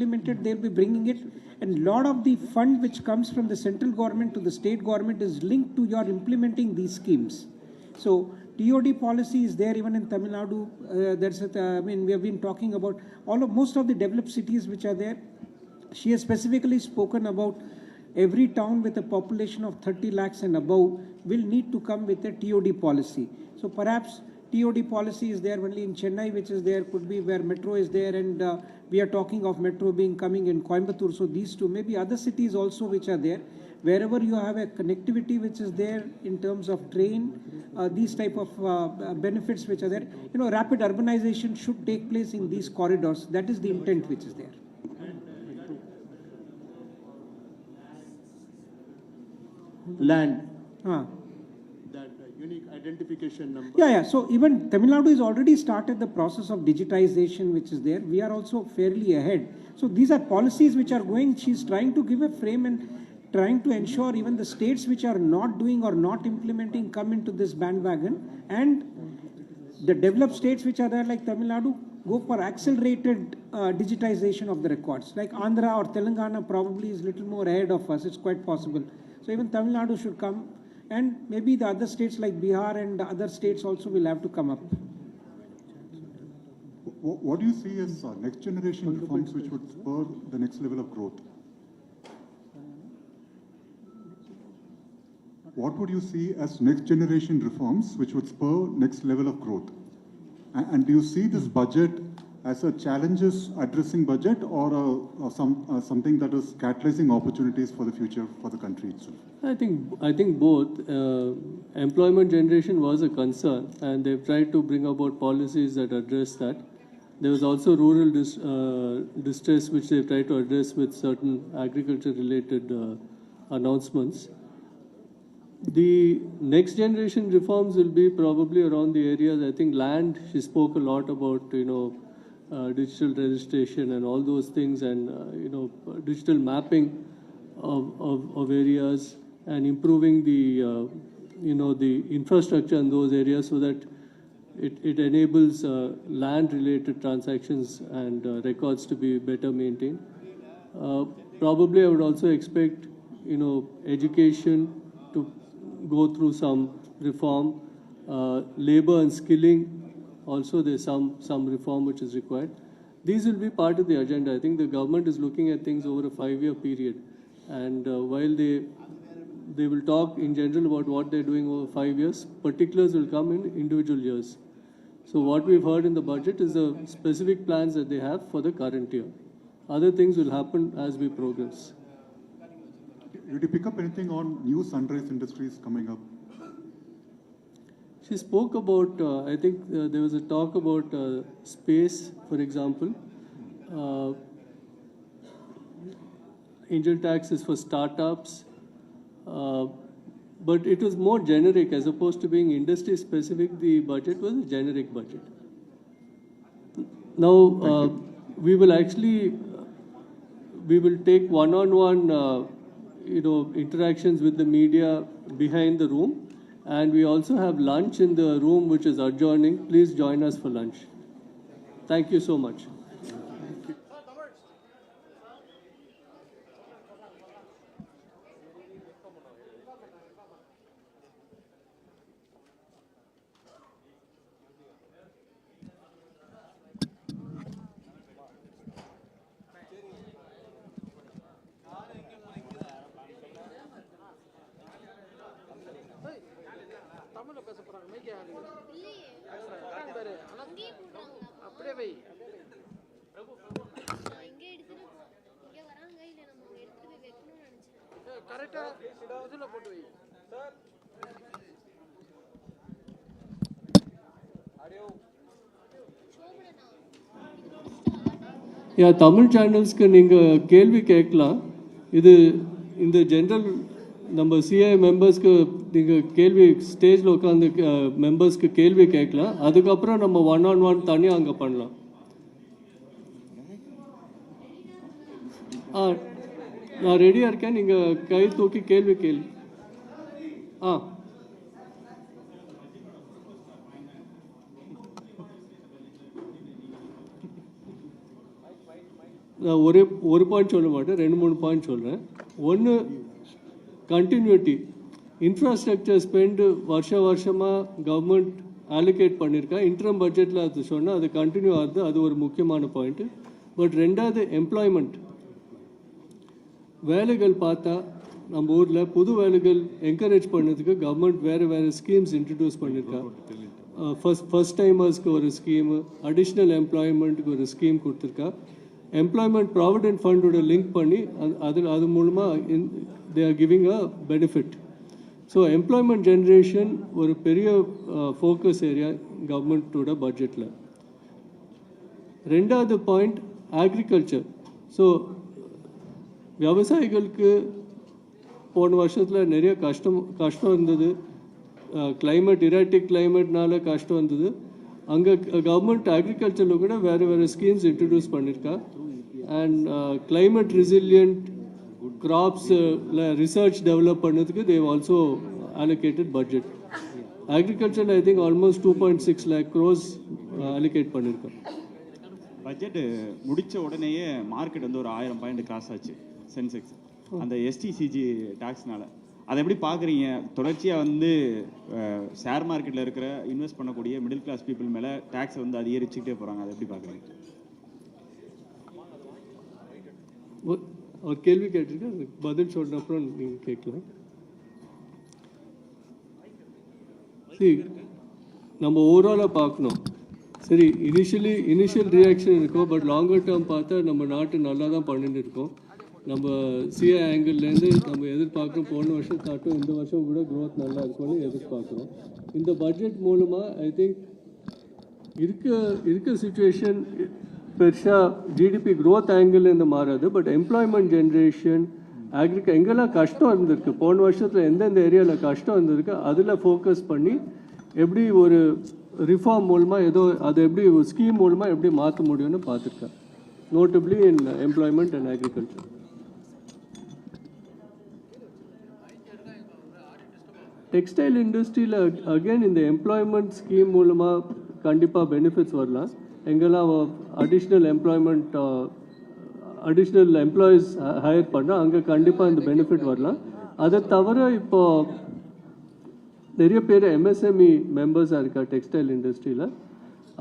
implemented, they'll be bringing it, and a lot of the fund which comes from the central government to the state government is linked to your implementing these schemes. So TOD policy is there even in Tamil Nadu. We have been talking about most of the developed cities which are there. She has specifically spoken about every town with a population of 30 lakhs and above will need to come with a TOD policy. So perhaps TOD policy is there only in Chennai, which is there, could be where metro is there, and we are talking of metro being coming in Coimbatore. So these two, maybe other cities also which are there, wherever you have a connectivity which is there in terms of train, these type of benefits which are there. Rapid urbanization should take place in these corridors. That is the intent which is there. Land. That unique identification number. Yeah. So even Tamil Nadu has already started the process of digitization which is there. We are also fairly ahead. So these are policies which are going. She's trying to give a frame and trying to ensure even the states which are not doing or not implementing come into this bandwagon, and the developed states which are there like Tamil Nadu go for accelerated digitization of the records. Like Andhra or Telangana probably is little more ahead of us. It's quite possible. So even Tamil Nadu should come, and maybe the other states like Bihar and the other states also will have to come up. What do you see as next generation reforms which would spur the next level of growth? What would you see as next generation reforms which would spur next level of growth? And do you see this budget as a challenges addressing budget, or something that is catalyzing opportunities for the future for the country itself? I think both. Employment generation was a concern, and they've tried to bring about policies that address that. There was also rural distress, which they've tried to address with certain agriculture-related announcements. The next generation reforms will be probably around the areas. I think land, she spoke a lot about, digital registration and all those things, and digital mapping of areas, and improving the the infrastructure in those areas so that it enables land related transactions and records to be better maintained. Probably I would also expect education to go through some reform. Labor and skilling, also there's some reform which is required. These will be part of the agenda. I think the government is looking at things over a 5-year period, and while they will talk in general about what they're doing over 5 years, particulars will come in individual years. So what we've heard in the budget is the specific plans that they have for the current year. Other things will happen as we progress. Did you pick up anything on new sunrise industries coming up? She spoke about, I think there was a talk about space, for example. Angel tax is for startups, but it was more generic as opposed to being industry specific. The budget was a generic budget. Now, we will take one-on-one interactions with the media behind the room, and we also have lunch in the room which is adjoining. Please join us for lunch. Thank you so much. Yeah, Tamil channels ku neenga kelvi kekkala. Idu in the general நம்ம CI மெம்பர்ஸ்க்கு நீங்கள் கேள்வி ஸ்டேஜில் உட்காந்து மெம்பர்ஸ்க்கு கேள்வி கேட்கலாம். அதுக்கப்புறம் நம்ம 1-on-1 தனியாக அங்கே பண்ணலாம். நான் ரெடியாக இருக்கேன். நீங்கள் கை தூக்கி கேள்வி கேள்வி. நான் ஒரு பாயிண்ட் சொல்ல மாட்டேன், 2-3 பாயிண்ட் சொல்கிறேன். ஒன்று, கண்டினியூட்டி. இன்ஃப்ராஸ்ட்ரக்சர் ஸ்பெண்டு வருஷமாக கவர்மெண்ட் அலோகேட் பண்ணியிருக்கா. இன்ட்ரம் பட்ஜெட்டில் அது சொன்னால் அது கண்டினியூ ஆகுது, அது ஒரு முக்கியமான பாயிண்ட்டு. பட் ரெண்டாவது, எம்ப்ளாய்மெண்ட். வேலைகள் பார்த்தா நம்ம ஊரில் புது வேலைகள் என்கரேஜ் பண்ணதுக்கு கவர்மெண்ட் வேறு ஸ்கீம்ஸ் இன்ட்ரடியூஸ் பண்ணியிருக்கா. ஃபர்ஸ்ட் டைமர்ஸ்க்கு ஒரு ஸ்கீமு, அடிஷ்னல் எம்ப்ளாய்மெண்ட்டுக்கு ஒரு ஸ்கீம் கொடுத்துருக்கா. எம்ப்ளாய்மெண்ட் ப்ராவிடென்ட் ஃபண்டோட லிங்க் பண்ணி அது மூலமாக they are giving a benefit. So employment generation ஒரு பெரிய ஃபோக்கஸ் ஏரியா கவர்மெண்ட்டோட பட்ஜெட்டில். ரெண்டாவது பாயிண்ட், அக்ரிகல்ச்சர். ஸோ விவசாயிகளுக்கு போன வருஷத்தில் நிறைய கஷ்டம் இருந்தது. கிளைமேட், இராட்டிக் கிளைமேட்னால கஷ்டம் வந்தது. அங்கே கவர்மெண்ட் அக்ரிகல்ச்சரில் கூட வேறு ஸ்கீம்ஸ் இன்ட்ரடியூஸ் பண்ணியிருக்கா. அண்ட் கிளைமேட் ரெசிலியன்ட் கிராப்ஸில் ரிசர்ச் டெவலப் பண்ணதுக்கு தேவ் ஆல்சோ அலோகேட்டட் பட்ஜெட். அக்ரிகல்ச்சரில் I think almost 2.6 lakh crores allocate பண்ணியிருக்கோம். பட்ஜெட்டு முடித்த உடனேயே மார்க்கெட் வந்து ஒரு 1000 பாயிண்ட் கிராஸ் ஆச்சு சென்செக்ஸ், அந்த எஸ்டிசிஜி டாக்ஸ்னால. அதை எப்படி பார்க்குறீங்க? தொடர்ச்சியாக வந்து ஷேர் மார்க்கெட்டில் இருக்கிற இன்வெஸ்ட் பண்ணக்கூடிய மிடில் கிளாஸ் பீப்புள் மேலே டேக்ஸ் வந்து அதிகரிச்சுக்கிட்டே போகிறாங்க, அதை எப்படி பார்க்குறீங்க? ஒரு கேள்வி கேட்டிருக்கேன், அதுக்கு பதில் சொன்ன அப்புறம் நீங்கள் கேட்கலாம். சரி, நம்ம ஓவராலாக பார்க்கணும். சரி, இனிஷியல் ரியாக்ஷன் இருக்கும், பட் லாங்கர் டேர்ம் பார்த்தா நம்ம நாட்டு நல்லா தான் பண்ணிட்டு இருக்கோம். நம்ம சிஏ ஆங்கிள்லேருந்து நம்ம எதிர்பார்க்குறோம். போன வருஷம் தாட்டும் இந்த வருஷம் கூட க்ரோத் நல்லா இருக்கும்னு எதிர்பார்க்குறோம். இந்த பட்ஜெட் மூலமாக ஐ திங்க் இருக்க சுச்சுவேஷன் பெருசாக ஜிடிபி க்ரோத் ஆங்கிள்லேருந்து மாறாது. பட் எம்ப்ளாய்மெண்ட் ஜென்ரேஷன், எங்கெல்லாம் கஷ்டம் இருந்திருக்கு, போன வருஷத்தில் எந்தெந்த ஏரியாவில் கஷ்டம் இருந்திருக்கு, அதில் ஃபோக்கஸ் பண்ணி எப்படி ஒரு ரிஃபார்ம் மூலமாக அதை எப்படி ஒரு ஸ்கீம் மூலமாக எப்படி மாற்ற முடியும்னு பார்த்துருக்கேன். Notably in employment and agriculture. Textile இண்டஸ்ட்ரியில் அகெயின் இந்த எம்ப்ளாய்மெண்ட் ஸ்கீம் மூலமாக கண்டிப்பாக பெனிஃபிட்ஸ் வரலாம். எங்கெல்லாம் அடிஷ்னல் எம்ப்ளாயீஸ் ஹையர் பண்ணால் அங்கே கண்டிப்பாக இந்த பெனிஃபிட் வரலாம். அதை தவிர இப்போ நிறைய பேர் எம்எஸ்எம்இ மெம்பர்ஸாக இருக்கா டெக்ஸ்டைல் இண்டஸ்ட்ரியில்.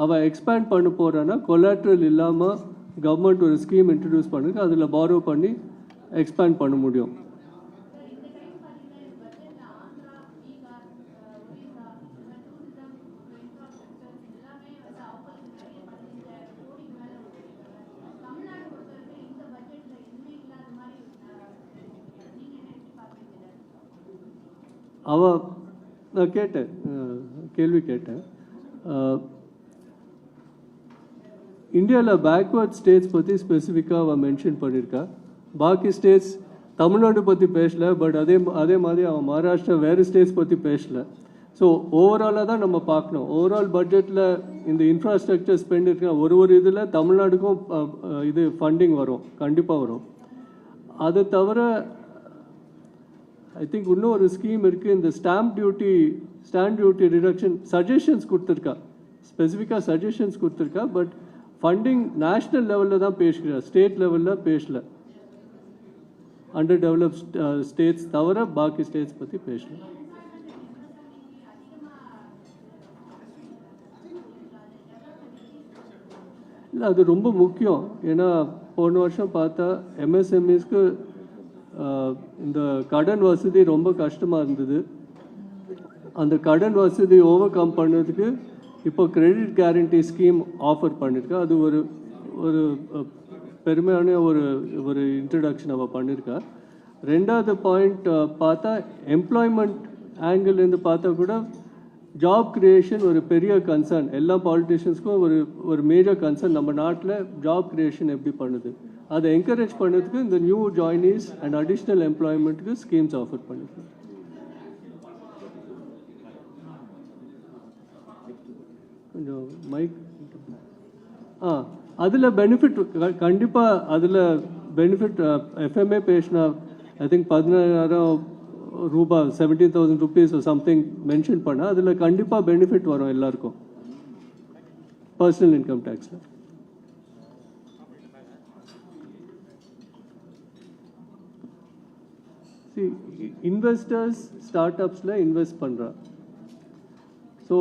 அவள் எக்ஸ்பேண்ட் பண்ண போகிறான்னா கொலாட்ரல் இல்லாமல் கவர்மெண்ட் ஒரு ஸ்கீம் இன்ட்ரடியூஸ் பண்ணுங்க, அதில் பாரோ பண்ணி எக்ஸ்பேண்ட் பண்ண முடியும். நான் கேள்வி கேட்டேன். இந்தியாவில் பேக்வர்ட் ஸ்டேட்ஸ் பற்றி ஸ்பெசிஃபிக்காக அவன் மென்ஷன் பண்ணியிருக்கா. பாக்கி ஸ்டேட்ஸ் தமிழ்நாடு பற்றி பேசல, பட் அதே மாதிரி அவன் மகாராஷ்டிரா வேறு ஸ்டேட்ஸ் பற்றி பேசல. ஸோ ஓவராலாக தான் நம்ம பார்க்கணும். ஓவரால் பட்ஜெட்டில் இந்த இன்ஃப்ராஸ்ட்ரக்சர் ஸ்பெண்ட் இருக்கிற ஒரு இதில் தமிழ்நாடுக்கும் இது ஃபண்டிங் வரும், கண்டிப்பாக வரும். அதை தவிர ஐ திங்க் இன்னும் ஒரு ஸ்கீம் இருக்குது, இந்த ஸ்டாம்ப் டியூட்டி ரிடக்ஷன் சஜஷன்ஸ் கொடுத்துருக்கா, ஸ்பெசிஃபிக்காக சஜஷன்ஸ் கொடுத்துருக்கா. பட் ஃபண்டிங் நேஷ்னல் லெவலில் தான் பேசுகிறா, ஸ்டேட் லெவலில் பேசல. அண்டர் டெவலப்ட் ஸ்டேட்ஸ் தவிர பாக்கி ஸ்டேட்ஸ் பற்றி பேசல. இல்லை, அது ரொம்ப முக்கியம். ஏன்னா போன வருஷம் பார்த்தா எம்எஸ்எம்இஸ்க்கு இந்த கடன் வசதி ரொம்ப கஷ்டமாக இருந்தது. அந்த கடன் வசதி ஓவர் கம் பண்ணுறதுக்கு இப்போ கிரெடிட் கேரண்டி ஸ்கீம் ஆஃபர் பண்ணியிருக்கா. அது ஒரு பெருமையான ஒரு இன்ட்ரடக்ஷன் அவள் பண்ணியிருக்கா. ரெண்டாவது பாயிண்ட் பார்த்தா எம்ப்ளாய்மெண்ட் ஆங்கிள்லேருந்து பார்த்தா கூட ஜாப் கிரியேஷன் ஒரு பெரிய கன்சர்ன். எல்லா பாலிட்டிஷியன்ஸ்க்கும் ஒரு மேஜர் கன்சர்ன். நம்ம நாட்டில் ஜாப் கிரியேஷன் எப்படி பண்ணுது, அதை என்கரேஜ் பண்ணுறதுக்கு இந்த நியூ ஜாயினிஸ் அண்ட் அடிஷ்னல் எம்ப்ளாய்மெண்ட்டுக்கு ஸ்கீம்ஸ் ஆஃபர் பண்ணிருக்கு. கொஞ்சம் மைக் அதில் பெனிஃபிட் கண்டிப்பாக அதில் பெனிஃபிட் எஃப்எம்ஏ பேசினா ஐ திங்க் 17,000 ரூபாய் 17,000 rupees சம்திங் மென்ஷன் பண்ணால் அதில் கண்டிப்பாக பெனிஃபிட் வரும் எல்லாருக்கும் பர்சனல் இன்கம் டேக்ஸில். see, investors startups-ல invest பண்றா. So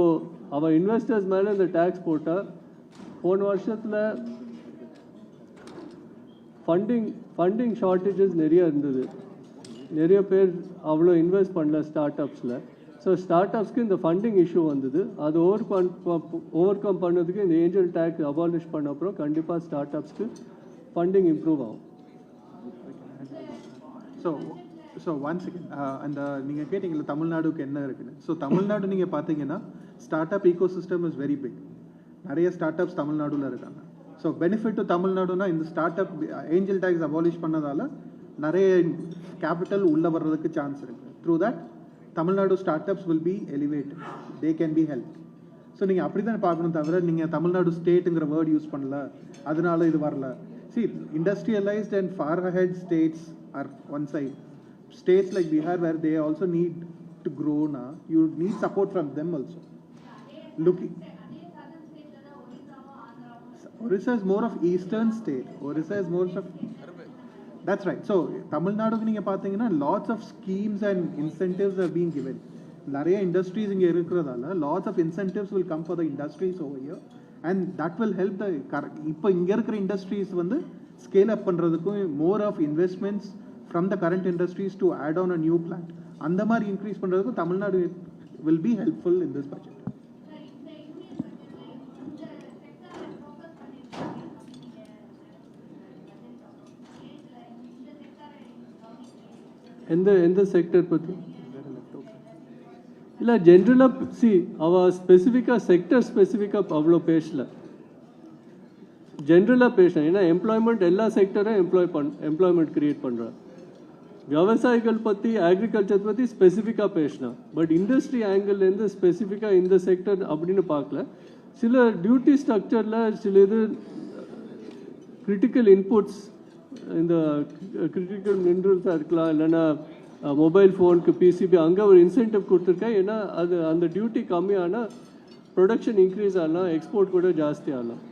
our investors மேல இந்த tax போட்டா போன வருஷத்துல ஃபண்டிங் ஷார்ட்டேஜஸ் நிறைய இருந்தது. நிறைய பேர் அவ்வளோ இன்வெஸ்ட் பண்ணல ஸ்டார்ட்அப்ஸில். ஸோ ஸ்டார்ட்அப்ஸ்க்கு இந்த ஃபண்டிங் இஷ்யூ வந்தது. அது ஓவர் கம் பண்ணதுக்கு இந்த ஏஞ்சல் டேக்ஸ் அபாலிஷ் பண்ண அப்புறம் கண்டிப்பாக ஸ்டார்ட்அப்ஸ்க்கு ஃபண்டிங் இம்ப்ரூவ் ஆகும். ஸோ ஒன்ஸ் அந்த நீங்கள் கேட்டிங்கல்ல தமிழ்நாடுக்கு என்ன இருக்குன்னு. ஸோ தமிழ்நாடு நீங்கள் பார்த்தீங்கன்னா start up ecosystem is very big. நிறைய ஸ்டார்ட் அப்ஸ் தமிழ்நாடுல இருக்காங்க. ஸோ பெனிஃபிட் டு தமிழ்நாடுனா இந்த start up angel tax abolish பண்ணதால நிறைய கேபிட்டல் உள்ளே வர்றதுக்கு சான்ஸ் இருக்குது. Through that Tamil Nadu start ups will be elevated, they can be help. So நீங்கள் அப்படி தான் பார்க்கணும், தவிர நீங்கள் தமிழ்நாடு ஸ்டேட்டுங்கிற வேர்ட் யூஸ் பண்ணல அதனால இது வரல. சி industrialised and far ahead states are one side. States like Bihar, where they also need to grow now, you need support from them also. Looking, Orissa is more of eastern state. Orissa is more of, that's right. So Tamil Nadu நீங்க பாத்தீங்கன்னா lots of schemes and incentives are being given. நிறைய industries இங்க இருக்குறதால lots of incentives will come for the industries over here, and that will help the இப்போ இங்க இருக்கிற industries வந்து scale up பண்றதுக்கும் more of investments from the current industries to add on a new plant. அந்த மாதிரி increase பண்றதுக்கு Tamil Nadu will be helpful in this budget. எந்த sector பற்றி இல்லை ஜென்ரலாக சி அவள் ஸ்பெசிஃபிக்காக செக்டர் ஸ்பெசிஃபிக்காக அவ்வளோ பேசல, ஜென்ரலாக பேசுகிறேன். ஏன்னா எம்ப்ளாய்மெண்ட் எல்லா செக்டரும் எம்ப்ளாய்மெண்ட் க்ரியேட் பண்ணுறா. விவசாயிகள் பற்றி அக்ரிகல்ச்சர் பற்றி ஸ்பெசிஃபிக்காக பேசினா, பட் இண்டஸ்ட்ரி ஆங்கிள்லேருந்து ஸ்பெசிஃபிக்காக இந்த செக்டர் அப்படின்னு பார்க்கல. சில டியூட்டி ஸ்ட்ரக்சரில் சில இது கிரிட்டிக்கல் இன்புட்ஸ், இந்த கிரிட்டிக்கல் மினரல்ஸாக இருக்கலாம், இல்லைன்னா மொபைல் ஃபோனுக்கு பிசிபி அங்கே ஒரு இன்சென்டிவ் கொடுத்துருக்கேன். ஏன்னா அது அந்த டியூட்டி கம்மியானால் ப்ரொடக்ஷன் இன்க்ரீஸ் ஆகலாம், எக்ஸ்போர்ட் கூட ஜாஸ்தி ஆகலாம்.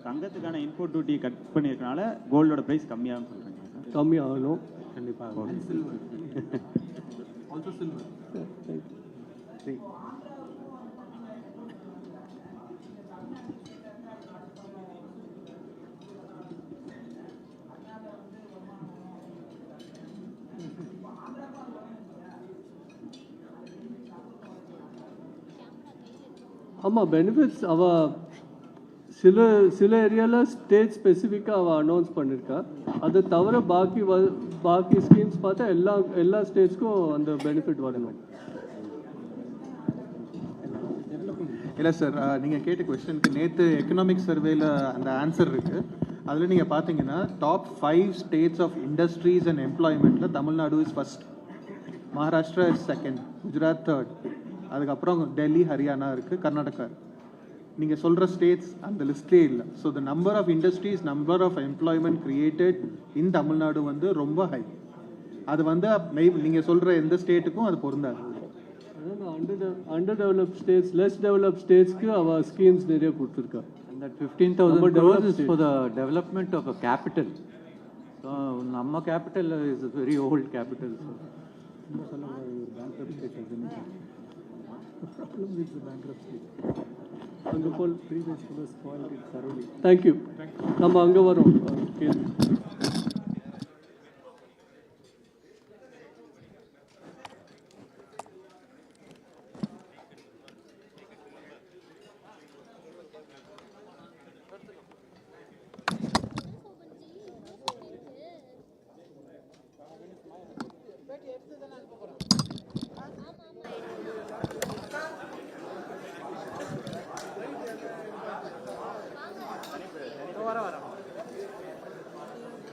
தங்கத்துக்கான இன்போர்ட் டியூட்டி கட் பண்ணியிருக்கனால கோல்டோட ப்ரைஸ் கம்மியாகும் சொல்கிறீங்க? கம்மியாகணும் கண்டிப்பாக. ஆமாம், பெனிஃபிட்ஸ் அவள் சில ஏரியாவில் ஸ்டேட் ஸ்பெசிஃபிக்காக அவள் அனௌன்ஸ் பண்ணியிருக்கா. அதை தவிர பாக்கி ஸ்கீம்ஸ் பார்த்தா எல்லா ஸ்டேட்ஸ்க்கும் அந்த பெனிஃபிட் வரணும். இல்லை சார், நீங்கள் கேட்ட கொஸ்டினுக்கு நேற்று எக்கனாமிக் சர்வேல அந்த ஆன்சர் இருக்குது. அதில் நீங்கள் பார்த்தீங்கன்னா top 5 states of industries and எம்ப்ளாய்மெண்ட்டில் Tamil Nadu is first, Maharashtra is second, Gujarat third, அதுக்கப்புறம் டெல்லி, ஹரியானா இருக்குது, கர்நாடகா இருக்குது. நீங்கள் சொல்கிற ஸ்டேட்ஸ் அந்த லிஸ்ட்லே இல்லை. So the number of industries, number of employment created in Tamil Nadu வந்து ரொம்ப ஹை. அது வந்து நீங்கள் சொல்கிற எந்த ஸ்டேட்டுக்கும் அது பொருந்தாது. Under developed states, less developed ஸ்டேட்ஸ்க்கு அவள் ஸ்கீம்ஸ் நிறைய கொடுத்துருக்கா. And that 15,000 crores is for the development of a capital. So Namma capital is a very old capital. அங்கே போல் ப்ரீவியஸ் ஸ்பாயில் இட் தரோலி. தேங்க்யூ. நம்ம அங்கே வரோம்.